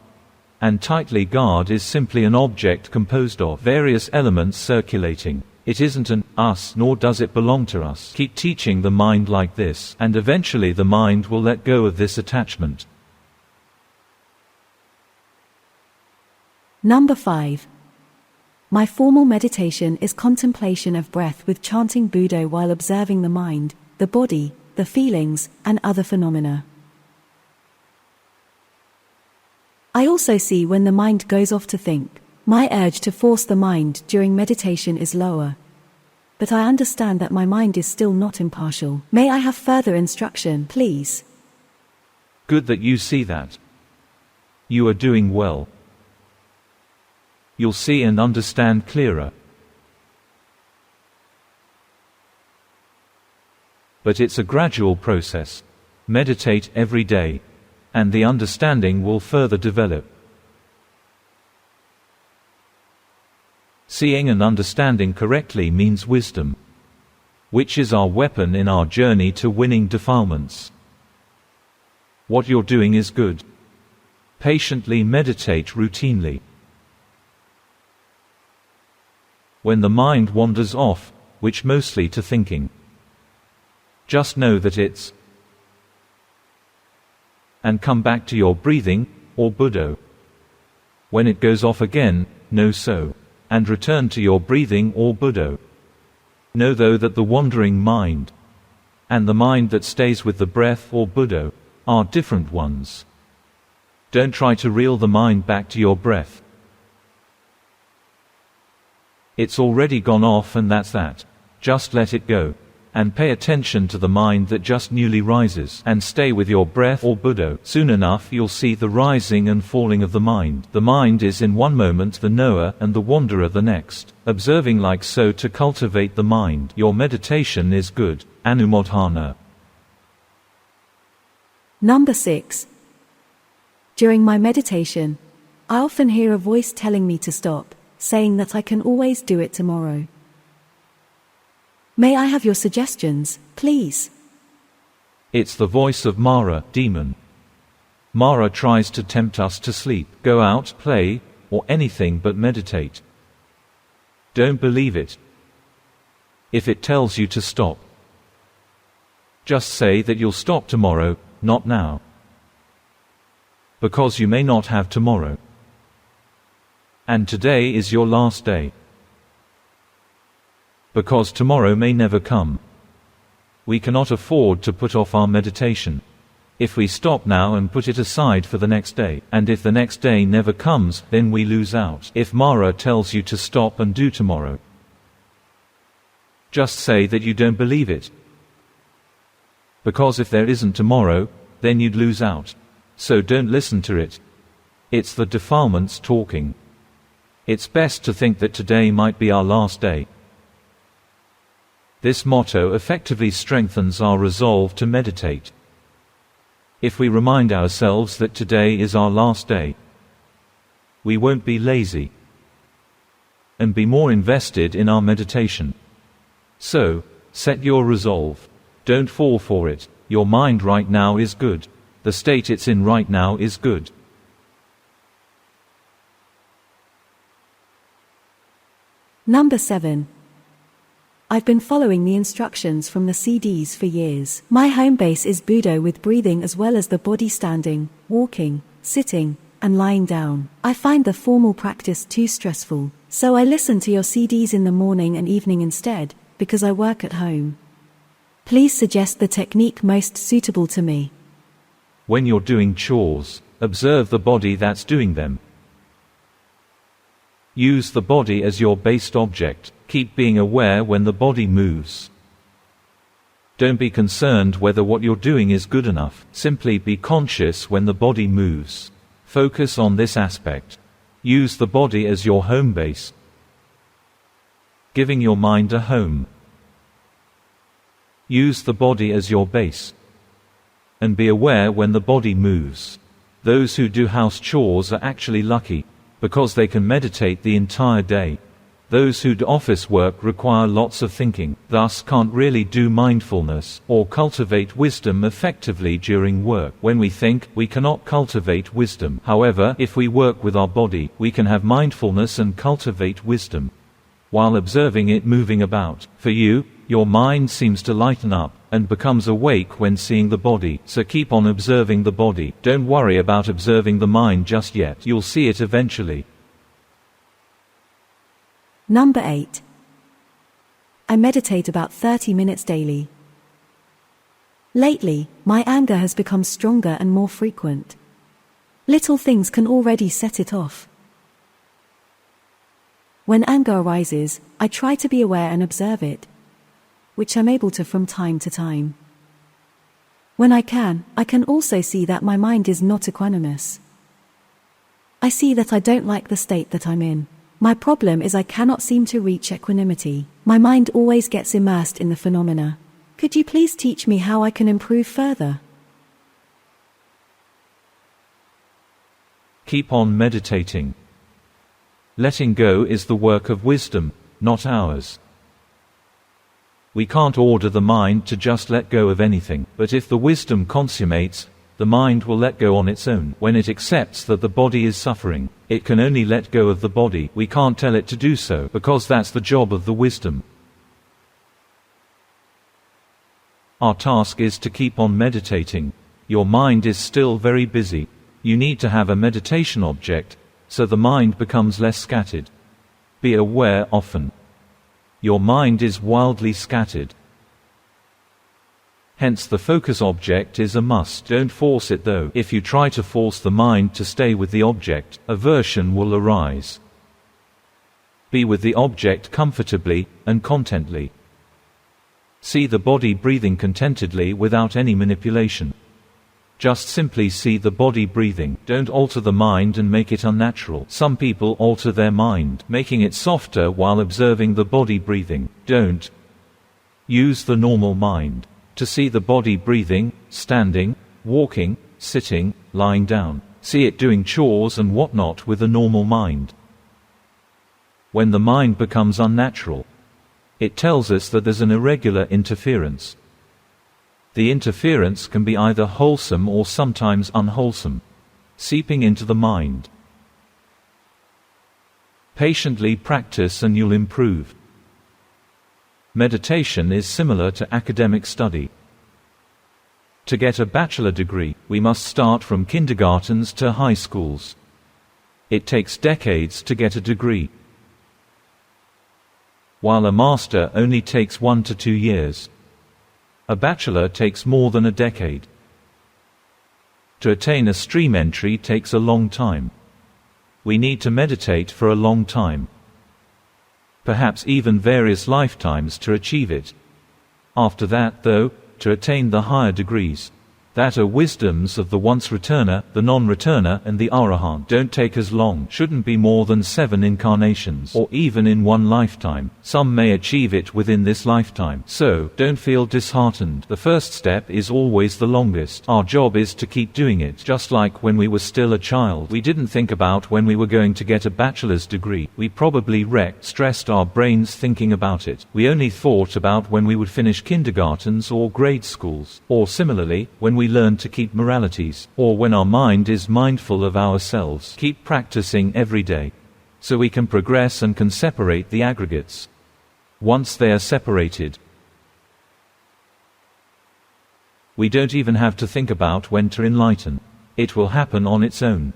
and tightly guard is simply an object composed of various elements circulating. It isn't an us, nor does it belong to us. Keep teaching the mind like this, and eventually the mind will let go of this attachment. Number 5. My formal meditation is contemplation of breath with chanting Buddha while observing the mind, the body, the feelings, and other phenomena. I also see when the mind goes off to think. My urge to force the mind during meditation is lower. But I understand that my mind is still not impartial. May I have further instruction, please? Good that you see that. You are doing well. You'll see and understand clearer. But it's a gradual process. Meditate every day, and the understanding will further develop. Seeing and understanding correctly means wisdom, which is our weapon in our journey to winning defilements. What you're doing is good. Patiently meditate routinely. When the mind wanders off, which mostly to thinking, just know that it's and come back to your breathing, or Buddho. When it goes off again, know so, and return to your breathing or Buddho. Know though that the wandering mind and the mind that stays with the breath or Buddho are different ones. Don't try to reel the mind back to your breath. It's already gone off and that's that. Just let it go. And pay attention to the mind that just newly rises, and stay with your breath or Buddho. Soon enough you'll see the rising and falling of the mind. The mind is in one moment the knower and the wanderer the next. Observing like so to cultivate the mind. Your meditation is good. Anumodhana. Number 6. During my meditation, I often hear a voice telling me to stop, saying that I can always do it tomorrow. May I have your suggestions, please? It's the voice of Mara, demon. Mara tries to tempt us to sleep, go out, play, or anything but meditate. Don't believe it. If it tells you to stop, just say that you'll stop tomorrow, not now. Because you may not have tomorrow. And today is your last day. Because tomorrow may never come. We cannot afford to put off our meditation. If we stop now and put it aside for the next day, and if the next day never comes, then we lose out. If Mara tells you to stop and do tomorrow, just say that you don't believe it. Because if there isn't tomorrow, then you'd lose out. So don't listen to it. It's the defilements talking. It's best to think that today might be our last day. This motto effectively strengthens our resolve to meditate. If we remind ourselves that today is our last day, we won't be lazy and be more invested in our meditation. So, set your resolve. Don't fall for it. Your mind right now is good. The state it's in right now is good. Number 7. I've been following the instructions from the CDs for years. My home base is Buddho with breathing as well as the body standing, walking, sitting, and lying down. I find the formal practice too stressful, so I listen to your CDs in the morning and evening instead, because I work at home. Please suggest the technique most suitable to me. When you're doing chores, observe the body that's doing them. Use the body as your based object. Keep being aware when the body moves. Don't be concerned whether what you're doing is good enough. Simply be conscious when the body moves. Focus on this aspect. Use the body as your home base. Giving your mind a home. Use the body as your base. And be aware when the body moves. Those who do house chores are actually lucky, because they can meditate the entire day. Those who do office work require lots of thinking, thus can't really do mindfulness or cultivate wisdom effectively during work. When we think, we cannot cultivate wisdom. However, if we work with our body, we can have mindfulness and cultivate wisdom while observing it moving about. For you, your mind seems to lighten up and becomes awake when seeing the body, so keep on observing the body. Don't worry about observing the mind just yet. You'll see it eventually. Number 8. I meditate about 30 minutes daily. Lately, my anger has become stronger and more frequent. Little things can already set it off. When anger arises, I try to be aware and observe it, which I'm able to from time to time. When I can also see that my mind is not equanimous. I see that I don't like the state that I'm in. My problem is I cannot seem to reach equanimity. My mind always gets immersed in the phenomena. Could you please teach me how I can improve further? Keep on meditating. Letting go is the work of wisdom, not ours. We can't order the mind to just let go of anything, but if the wisdom consummates, the mind will let go on its own. When it accepts that the body is suffering, it can only let go of the body. We can't tell it to do so, because that's the job of the wisdom. Our task is to keep on meditating. Your mind is still very busy. You need to have a meditation object, so the mind becomes less scattered. Be aware often. Your mind is wildly scattered. Hence the focus object is a must. Don't force it though. If you try to force the mind to stay with the object, aversion will arise. Be with the object comfortably and contently. See the body breathing contentedly without any manipulation. Just simply see the body breathing. Don't alter the mind and make it unnatural. Some people alter their mind, making it softer while observing the body breathing. Don't. Use the normal mind to see the body breathing, standing, walking, sitting, lying down. See it doing chores and whatnot with a normal mind. When the mind becomes unnatural, it tells us that there's an irregular interference. The interference can be either wholesome or sometimes unwholesome, seeping into the mind. Patiently practice and you'll improve. Meditation is similar to academic study. To get a bachelor degree, we must start from kindergartens to high schools. It takes decades to get a degree, while a master only takes 1 to 2 years. A bachelor takes more than a decade. To attain a stream entry takes a long time. We need to meditate for a long time, perhaps even various lifetimes to achieve it. After that, though, to attain the higher degrees, that are wisdoms of the once-returner, the non-returner and the arahant, don't take as long, shouldn't be more than 7 incarnations, or even in 1 lifetime. Some may achieve it within this lifetime, so don't feel disheartened. The first step is always the longest. Our job is to keep doing it. Just like when we were still a child, we didn't think about when we were going to get a bachelor's degree. We probably stressed our brains thinking about it. We only thought about when we would finish kindergartens or grade schools, or similarly, when we learn to keep moralities, or when our mind is mindful of ourselves. Keep practicing every day, so we can progress and can separate the aggregates. Once they are separated, we don't even have to think about when to enlighten. It will happen on its own.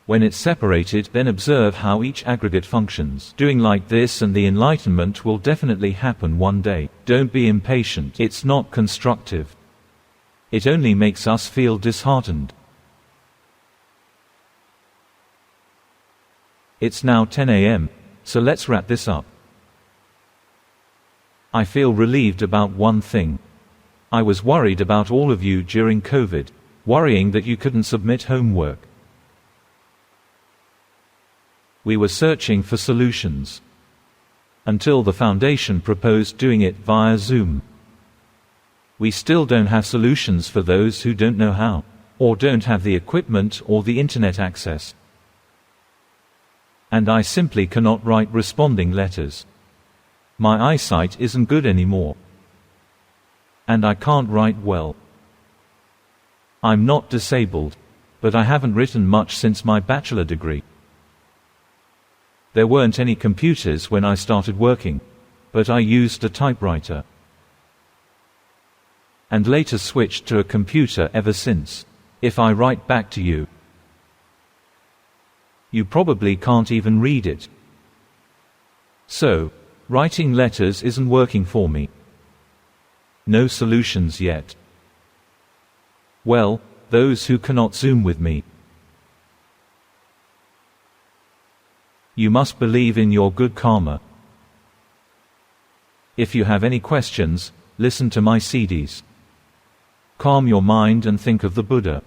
When it's separated, then observe how each aggregate functions. Doing like this and the enlightenment will definitely happen one day. Don't be impatient. It's not constructive. It only makes us feel disheartened. It's now 10 a.m., so let's wrap this up. I feel relieved about one thing. I was worried about all of you during COVID, worrying that you couldn't submit homework. We were searching for solutions, until the Foundation proposed doing it via Zoom. We still don't have solutions for those who don't know how, or don't have the equipment or the internet access. And I simply cannot write responding letters. My eyesight isn't good anymore. And I can't write well. I'm not disabled, but I haven't written much since my bachelor degree. There weren't any computers when I started working, but I used a typewriter, and later switched to a computer ever since. If I write back to you, you probably can't even read it. So, writing letters isn't working for me. No solutions yet. Well, those who cannot Zoom with me, you must believe in your good karma. If you have any questions, listen to my CDs. Calm your mind and think of the Buddha.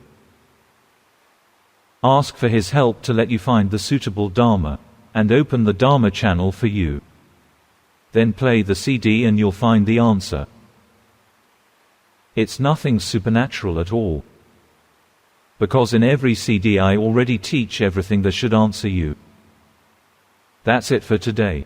Ask for his help to let you find the suitable Dharma, and open the Dharma channel for you. Then play the CD and you'll find the answer. It's nothing supernatural at all, because in every CD I already teach everything that should answer you. That's it for today.